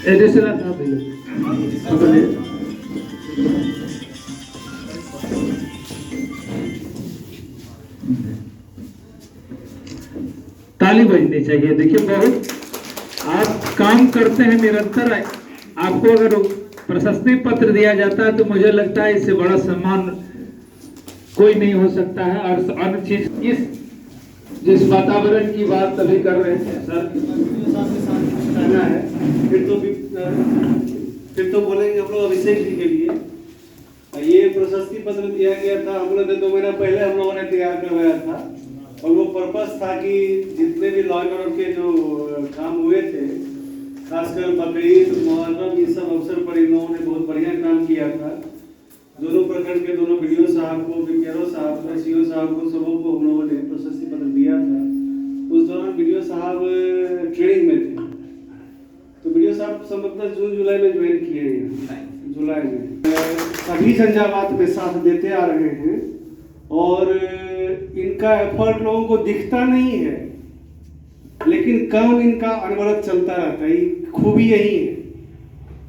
Additional साहब बोलिए। ताली बजनी चाहिए। देखिए बहुत आप काम करते हैं निरंतर, आपको अगर प्रशस्ति पत्र दिया जाता है तो मुझे लगता है इससे बड़ा सम्मान कोई नहीं हो सकता है। और अन्य चीज इस जिस वातावरण की बात अभी कर रहे थे सर, कहना है फिर तो बोलेंगे हम लोग अभिषेक जी के लिए। ये प्रशस्ति पत्र दिया गया था हम लोग ने 2 महीना पहले हम लोगों ने तैयार करवाया था, और वो पर्पस था कि जितने भी लॉ एंड ऑर्डर के जो काम हुए थे, खासकर बकरीद मुहर्रम ये सब अवसर पर इन लोगों ने बहुत बढ़िया काम किया था। दोनों प्रखंड के दोनों बीडीओ साहब को, बीपीआरओ साहब को, सीओ साहब को, सबों को हम लोगों ने प्रशस्ति पत्र दिया था। उस दौरान बीडीओ साहब ट्रेनिंग में थे, तो बीडीओ साहब संभवतः जून जुलाई में ज्वाइन किए हैं, जुलाई में। सभी झंझावात में साथ देते आ रहे हैं, और इनका एफर्ट लोगों को दिखता नहीं है, लेकिन काम इनका अनवरत चलता रहता है। खूबी यही है,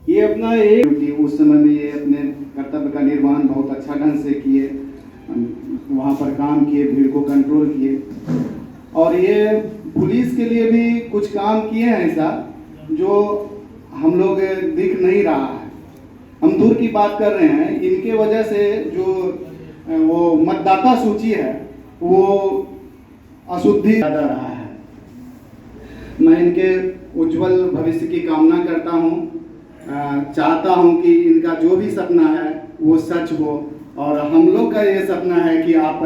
ये अपना एक उस समय में ये अपने कर्तव्य का निर्वहन बहुत अच्छा ढंग से किए, वहाँ पर काम किए, भीड़ को कंट्रोल किए, और ये पुलिस के लिए भी कुछ काम किए हैं ऐसा जो हम लोग दिख नहीं रहा है। हम दूर की बात कर रहे हैं, इनके वजह से जो वो मतदाता सूची है वो अशुद्धि ज़्यादा रहा है। मैं इनके उज्जवल भविष्य की कामना करता हूँ, चाहता हूँ कि इनका जो भी सपना है वो सच हो, और हम लोग का ये सपना है कि आप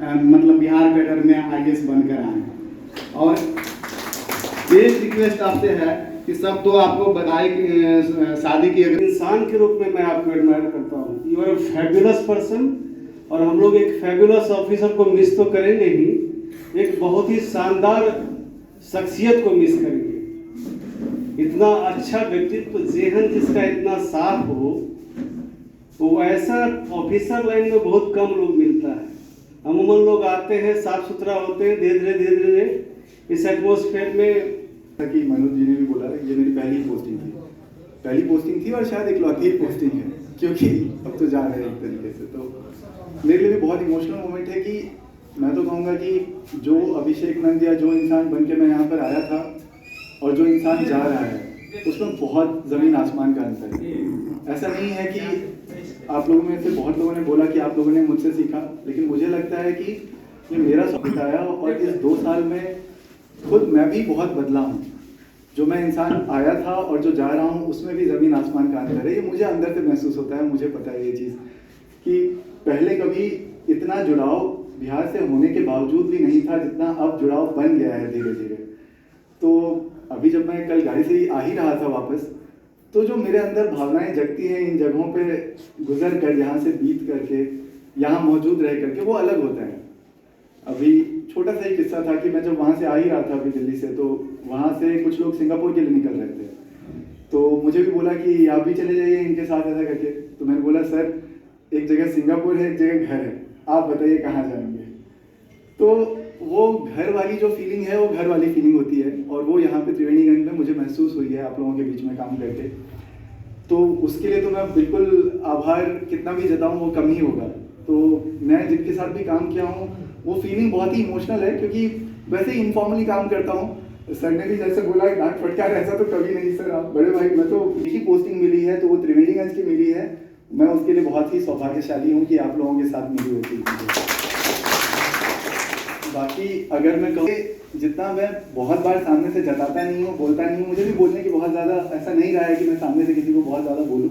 मतलब बिहार कैडर में आईएएस बनकर आएँ। और एक रिक्वेस्ट आपसे है कि सब तो आपको बधाई शादी की इंसान के रूप में मैं आपको एडमायर करता हूँ। You are a fabulous person, और हम लोग एक फैबुलस ऑफिसर को मिस तो करेंगे ही, एक बहुत ही शानदार शख्सियत को मिस करेंगे। इतना अच्छा व्यक्तित्व, जेहन जिसका इतना साफ हो, वो ऐसा ऑफिसर लाइन में बहुत कम लोग मिलता है। अमूमन लोग आते हैं, साफ सुथरा होते हैं, धीरे धीरे इस एटमोस्फेयर में। कि मनोज जी ने भी बोला, ये मेरी पहली पोस्टिंग थी और शायद इकलौती पोस्टिंग है, क्योंकि अब तो जा रहे हैं एक तरीके से। तो मेरे लिए भी बहुत इमोशनल मोमेंट है कि मैं तो कहूँगा कि जो अभिषेक नंद या जो इंसान बन के मैं यहाँ पर आया था और जो इंसान जा रहा है, उसमें बहुत ज़मीन आसमान का अंतर है। ऐसा नहीं है कि आप लोगों में से बहुत लोगों ने बोला कि आप लोगों ने मुझसे सीखा, लेकिन मुझे लगता है कि ये मेरा सबक आया, और इस 2 साल में खुद मैं भी बहुत बदला हूँ। जो मैं इंसान आया था और जो जा रहा हूँ उसमें भी ज़मीन आसमान का अंतर है। ये मुझे अंदर से महसूस होता है, मुझे पता है ये चीज़ कि पहले कभी इतना जुड़ाव बिहार से होने के बावजूद भी नहीं था जितना अब जुड़ाव बन गया है धीरे धीरे। तो अभी जब मैं कल गाड़ी से आ ही रहा था वापस, तो जो मेरे अंदर भावनाएं जगती हैं इन जगहों पे गुजर कर, यहाँ से बीत करके, यहाँ मौजूद रह करके, वो अलग होता है। अभी छोटा सा ही किस्सा था कि मैं जब वहाँ से आ ही रहा था अभी दिल्ली से, तो वहाँ से कुछ लोग सिंगापुर के लिए निकल रहे थे, तो मुझे भी बोला कि आप भी चले जाइए इनके साथ ऐसा करके। तो मैंने बोला सर, एक जगह सिंगापुर है, एक जगह घर है, आप बताइए कहाँ जाएंगे। तो वो घर वाली जो फीलिंग है वो घर वाली फीलिंग होती है, और वो यहाँ पे त्रिवेणीगंज में मुझे महसूस हुई है आप लोगों के बीच में काम करके। तो उसके लिए तो मैं बिल्कुल आभार कितना भी जताऊँ वो कम ही होगा। तो मैं जिनके साथ भी काम किया हूँ वो फीलिंग बहुत ही इमोशनल है, क्योंकि वैसे ही इनफॉर्मली काम करता हूँ। सर ने भी जैसे बोला डांट फटकार ऐसा तो कभी नहीं सर, आप बड़े भाई, मैं तो एक ही पोस्टिंग मिली है तो वो त्रिवेणीगंज की मिली है। मैं उसके लिए बहुत ही सौभाग्यशाली हूँ कि आप लोगों के साथ मिली होती है। बाकी अगर मैं कहूँ, जितना मैं बहुत बार सामने से जताता नहीं हूँ, बोलता नहीं हूँ, मुझे भी बोलने की बहुत ज़्यादा ऐसा नहीं रहा है कि मैं सामने से किसी को बहुत ज़्यादा बोलूँ,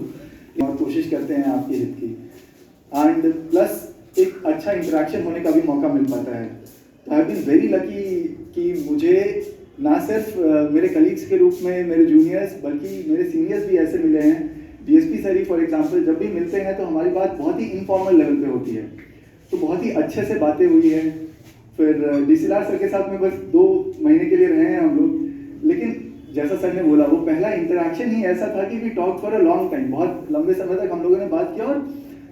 और कोशिश करते हैं आपके हित की, एंड प्लस एक अच्छा इंटरेक्शन होने का भी मौका मिल पाता है। I have been very lucky कि मुझे ना सिर्फ मेरे कलीग्स के रूप में मेरे जूनियर्स, बल्कि मेरे सीनियर्स भी ऐसे मिले हैं। DSP sir he for example, जब भी मिलते हैं तो हमारी बात बहुत ही इनफॉर्मल लेवल पे होती है, तो बहुत ही अच्छे से बातें हुई है। फिर डीसीलार सर के साथ में बस 2 महीने के लिए रहे हैं हम लोग, लेकिन जैसा सर ने बोला वो पहला इंटरेक्शन ही ऐसा था कि we talk for a long time, बहुत लंबे समय तक हम लोगों ने बात किया, और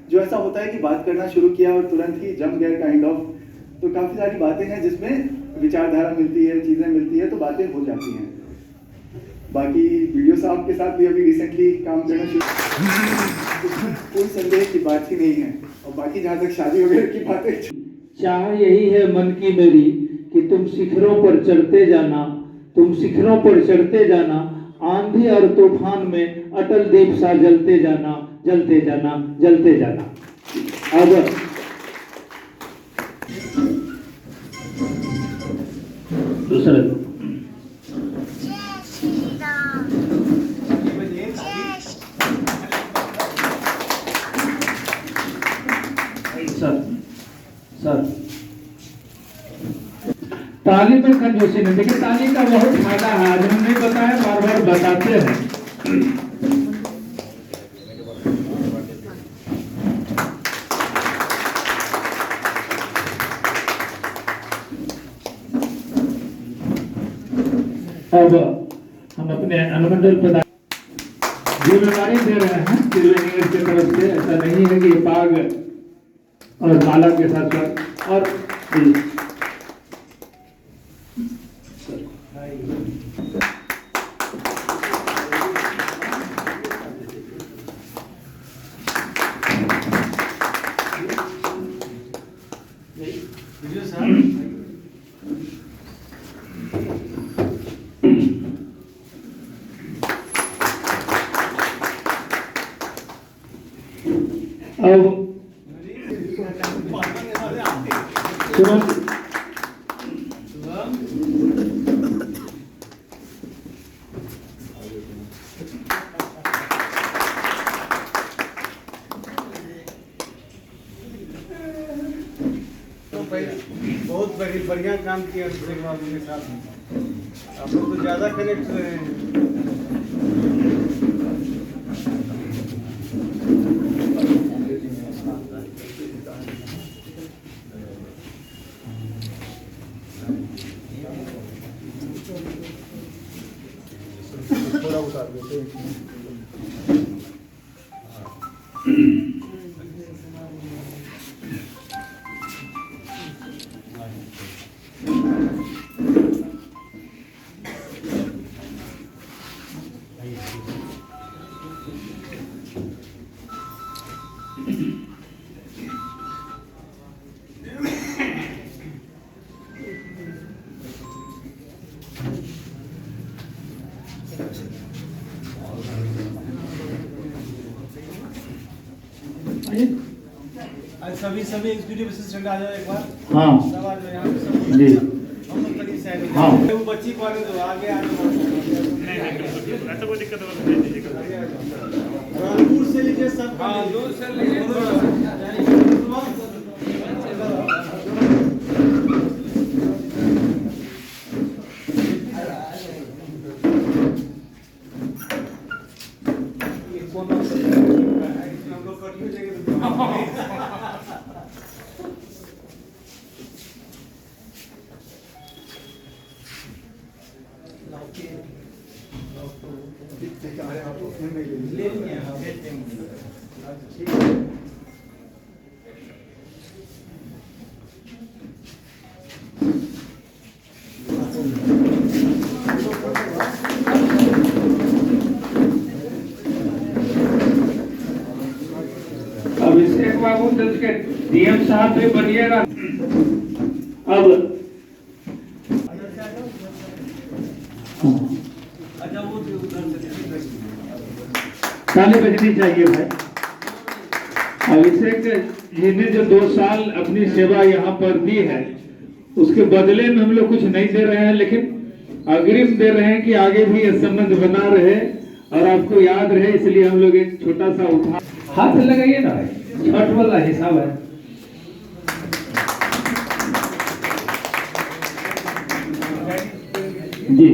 जो ऐसा होता है कि बात करना शुरू किया और तुरंत ही जम गए काइंड ऑफ। तो काफ़ी सारी बातें हैं जिसमें विचारधारा मिलती है, चीज़ें मिलती है, तो बातें हो जाती हैं। बाकी वीडियो साहब के साथ भी अभी रिसेंटली काम करना शुरू, कोई संदेह की बात ही नहीं है। और बाकी जहाँ तक शादी वगैरह की बातें, चाह यही है मन की मेरी कि तुम शिखरों पर चढ़ते जाना, तुम शिखरों पर चढ़ते जाना, आंधी और तूफान में अटल दीप सा जलते जाना, जलते जाना, जलते जाना। अब दूसरा सर ताली में कंजूसी नहीं, देखिए ताली का बहुत फायदा है, आज हम नहीं बताए बार बार बताते हैं। अब हम अपने अनुमंडल पदाधिकारी जिम्मेदारी दे रहे हैं त्रिवेणी की तरफ से, ऐसा नहीं है कि पाग और माला के साथ साथ और बहुत बढ़िया काम किया के साथ, आप लोग तो ज्यादा कनेक्ट रहे हैं। थोड़ा उतार देते आज सभी एग्जीक्यूटिव असिस्टेंट आ जाओ एक बार। हाँ सब आ जाओ यहाँ पे सब। जी हम लोग कहीं साइड में। हाँ। वो बच्ची को आने दो, आगे आ जाओ। ऐसा कोई दिक्कत नहीं है। दूर से लीजिए सब। हाँ दूर से लीजिए। अभिषेक बाबू तो उसके डीएम साहब भी बनिएगा। अब ताली बजनी चाहिए भाई। अभिषेक जी ने जो 2 साल अपनी सेवा यहाँ पर दी है, उसके बदले में हम लोग कुछ नहीं दे रहे हैं, लेकिन अग्रिम दे रहे हैं कि आगे भी ये संबंध बना रहे और आपको याद रहे, इसलिए हम लोग एक छोटा सा उठा हाथ लगाइए ना, छठ वाला हिसाब है। जी